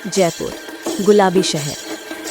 जयपुर, गुलाबी शहर,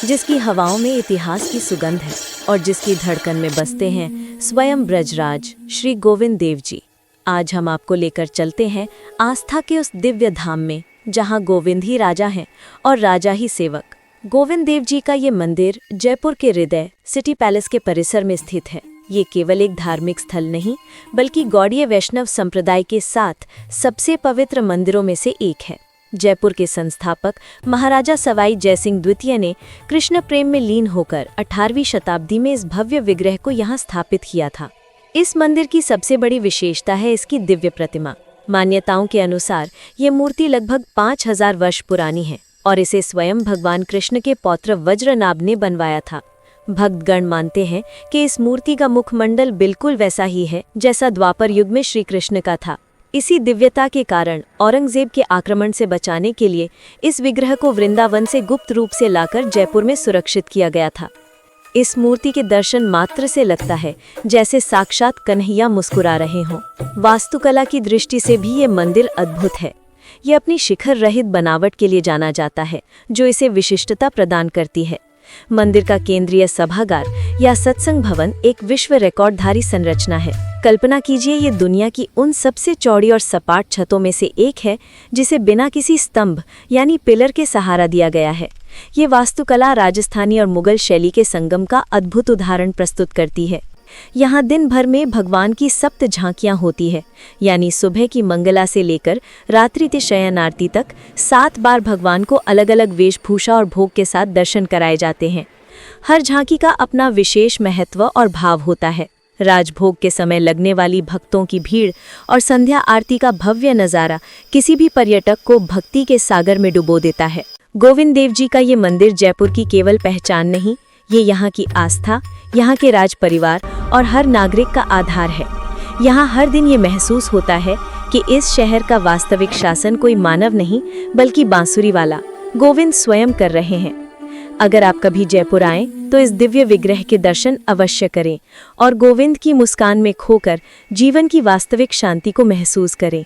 जिसकी हवाओं में इतिहास की सुगंध है और जिसकी धड़कन में बसते हैं स्वयं ब्रजराज श्री गोविंद देव जी। आज हम आपको लेकर चलते हैं आस्था के उस दिव्य धाम में जहां गोविंद ही राजा हैं और राजा ही सेवक। गोविंद देव जी का ये मंदिर जयपुर के हृदय सिटी पैलेस के परिसर में स्थित है। ये केवल एक धार्मिक स्थल नहीं बल्कि गौड़ीय वैष्णव संप्रदाय के 7 सबसे पवित्र मंदिरों में से एक है। जयपुर के संस्थापक महाराजा सवाई जयसिंह द्वितीय ने कृष्ण प्रेम में लीन होकर 18वीं शताब्दी में इस भव्य विग्रह को यहाँ स्थापित किया था। इस मंदिर की सबसे बड़ी विशेषता है इसकी दिव्य प्रतिमा। मान्यताओं के अनुसार ये मूर्ति लगभग 5000 वर्ष पुरानी है और इसे स्वयं भगवान कृष्ण के पौत्र वज्रनाभ ने बनवाया था। भक्तगण मानते हैं कि इस मूर्ति का मुखमंडल बिल्कुल वैसा ही है जैसा द्वापर युग में श्री कृष्ण का था। इसी दिव्यता के कारण औरंगजेब के आक्रमण से बचाने के लिए इस विग्रह को वृंदावन से गुप्त रूप से लाकर जयपुर में सुरक्षित किया गया था। इस मूर्ति के दर्शन मात्र से लगता है जैसे साक्षात कन्हैया मुस्कुरा रहे हों। वास्तुकला की दृष्टि से भी ये मंदिर अद्भुत है। ये अपनी शिखर रहित बनावट के लिए जाना जाता है जो इसे विशिष्टता प्रदान करती है। मंदिर का केंद्रीय सभागार या सत्संग भवन एक विश्व रिकॉर्डधारी संरचना है। कल्पना कीजिए ये दुनिया की उन सबसे चौड़ी और सपाट छतों में से एक है जिसे बिना किसी स्तंभ यानी पिलर के सहारा दिया गया है। ये वास्तुकला राजस्थानी और मुगल शैली के संगम का अद्भुत उदाहरण प्रस्तुत करती है। यहाँ दिन भर में भगवान की 7 झांकियाँ होती है, यानी सुबह की मंगला से लेकर रात्रि के शयन आरती तक 7 बार भगवान को अलग अलग वेशभूषा और भोग के साथ दर्शन कराए जाते हैं। हर झांकी का अपना विशेष महत्व और भाव होता है। राजभोग के समय लगने वाली भक्तों की भीड़ और संध्या आरती का भव्य नज़ारा किसी भी पर्यटक को भक्ति के सागर में डुबो देता है। गोविंद देव जी का ये मंदिर जयपुर की केवल पहचान नहीं, ये यहाँ की आस्था, यहाँ के राज परिवार और हर नागरिक का आधार है। यहाँ हर दिन ये महसूस होता है कि इस शहर का वास्तविक शासन कोई मानव नहीं बल्कि बांसुरी वाला गोविंद स्वयं कर रहे हैं। अगर आप कभी जयपुर आएं तो इस दिव्य विग्रह के दर्शन अवश्य करें और गोविंद की मुस्कान में खोकर जीवन की वास्तविक शांति को महसूस करें।